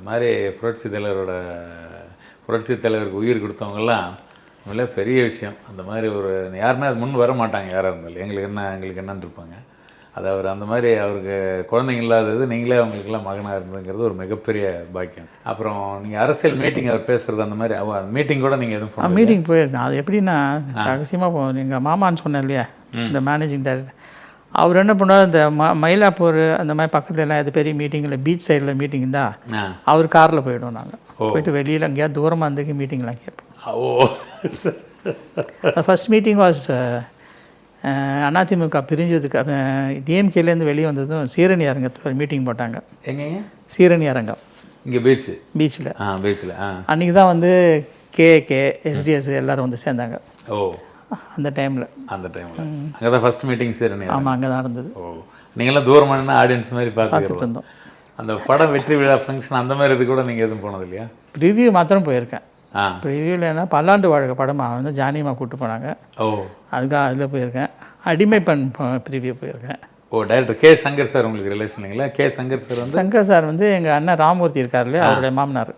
மாதிரி புரட்சி தலைவருக்கு உயிர் கொடுத்தவங்கெல்லாம் உண்மையிலே பெரிய விஷயம். அந்த மாதிரி ஒரு யாருமே அது முன் வர மாட்டாங்க. யாராக இருந்தாலும் எங்களுக்கு என்னன்னு இருப்பாங்க. அது அவர் அந்த மாதிரி அவருக்கு குழந்தைங்க இல்லாதது நீங்களே அவங்களுக்கெல்லாம் மகனாக இருந்ததுங்கிறது ஒரு மிகப்பெரிய பாக்கியம். அப்புறம் நீங்கள் அரசியல் மீட்டிங் அவர் பேசுகிறது அந்த மாதிரி மீட்டிங் கூட நீங்கள் எதுவும் மீட்டிங் போயிருக்கேன். அது எப்படின்னா ரகசியமாக போகும். எங்கள் மாமான்னு சொன்னேன் இல்லையா, இந்த மேனேஜிங் டைரக்டர், அவர் என்ன பண்ணுவார், இந்த மயிலாப்பூர் அந்த மாதிரி பக்கத்தில் எல்லாம் இது பெரிய மீட்டிங்கில் பீச் சைடில் மீட்டிங் தான் அவர் காரில் போயிடுவோம். நாங்கள் போயிட்டு வெளியில் எங்கேயாவது தூரமாக இருந்துக்கு மீட்டிங்லாம் கேட்போம். ஃபஸ்ட் மீட்டிங் வாஸ் அதிமுக பிரிஞ்சதுக்கு டிஎம்கேலேருந்து வெளியே வந்ததும் சீரணி அரங்கத்தில் ஒரு மீட்டிங் போட்டாங்க. எங்கேங்க? சீரணி அரங்கம், இங்கே பீச்சில். அன்றைக்கி தான் வந்து கேஏகே எஸ்டிஎஸ் எல்லோரும் வந்து சேர்ந்தாங்க. அந்த டைமில் அங்கே தான் ஃபஸ்ட் மீட்டிங் சீரணி. ஆமாம், அங்கே தான் நடந்தது. நீங்களாம் தூரமான ஆடியன்ஸ் மாதிரி பார்த்துட்டு இருந்தோம். அந்த படம் வெற்றி விழா ஃபங்க்ஷன் அந்த மாதிரி இது கூட நீங்கள் எதுவும் போனது இல்லையா? ரிவ்யூ மாத்திரம் போயிருக்கேன். ரிவ்யூவில் என்ன பல்லாண்டு வாழ்க்கை படமாக வந்து ஜானியம்மா கூப்பிட்டு போனாங்க. அதுக்காக அதில் போயிருக்கேன். அடிமை பெண் ரிவ்யூ போயிருக்கேன். டைரக்டர் கே சங்கர் சார் உங்களுக்கு ரிலேஷன் இல்லைங்களா? கே சங்கர் சார் வந்து எங்கள் அண்ணன் ராமூர்த்தி இருக்கார் இல்லையா, அவருடைய மாமனார்.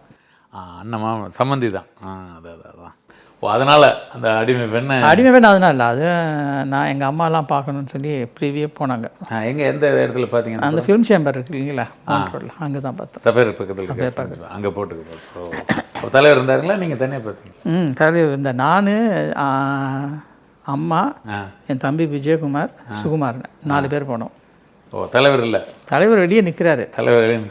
அண்ணன் மாமன் சம்மந்தி தான். அதான் அதனால் அந்த அடிமை பெண் அதனால் இல்லை, அது நான் எங்கள் அம்மாலாம் பார்க்கணுன்னு சொல்லி ப்ரீவியே போனாங்க. எந்த இடத்துல பார்த்தீங்கன்னா அந்த ஃபிலிம் சேம்பர் இருக்கு இல்லைங்களா, அங்கே தான் பார்த்தோம். சஃபேர் பக்கத்தில் அங்கே போட்டு தலைவர் இருந்தாருங்களா? நீங்கள் தனியாக பார்த்தீங்க? தலைவர் இருந்தார். நான், அம்மா, என் தம்பி விஜயகுமார், சுகுமார், 4 பேர் போனோம். தலைவர் இல்லை, தலைவர் வெளியே நிற்கிறாரு.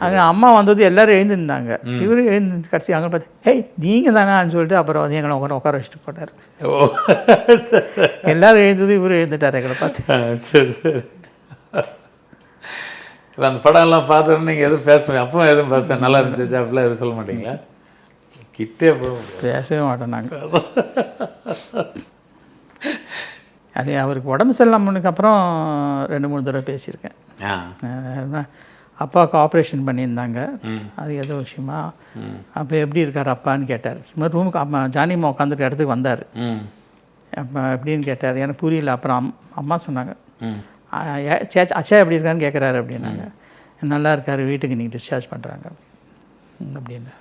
அங்கே அம்மா வந்தது எல்லோரும் எழுந்துருந்தாங்க. இவரும் எழுந்து கடைசி அங்கே பார்த்து ஹேய் நீங்கள் தானான்னு சொல்லிட்டு அப்புறம் வந்து எங்களை உட்கார வச்சுட்டு போட்டார். எல்லோரும் எழுந்தது, இவரும் எழுந்துட்டார் எங்களை பார்த்து. சரி சரி. இப்போ அந்த படம்லாம் பார்த்தோன்னு நீங்கள் எதுவும் பேச அப்போ எதுவும் பேச நல்லா இருந்துச்சு அப்படிலாம் எதுவும் சொல்ல மாட்டீங்களா? கிட்டே பேசவே மாட்டோம் நாங்கள். அது அவருக்கு உடம்பு சரியில்லாமனுக்கு அப்புறம் 2-3 தடவை பேசியிருக்கேன். அப்பாவுக்கு ஆப்ரேஷன் பண்ணியிருந்தாங்க, அது ஏதோ விஷயமா. அப்போ எப்படி இருக்கார் அப்பான்னு கேட்டார். சும்மா ரூமுக்கு அம்மா ஜானியம்மா உட்காந்துட்டு இடத்துக்கு வந்தார். அப்போ எப்படின்னு கேட்டார், எனக்கு புரியல. அப்புறம் அம்மா சொன்னாங்க, அச்சா எப்படி இருக்கான்னு கேட்குறாரு அப்படின்னாங்க. நல்லா இருக்கார், வீட்டுக்கு நீங்கள் டிஸ்சார்ஜ் பண்ணுறாங்க அப்படின்னு.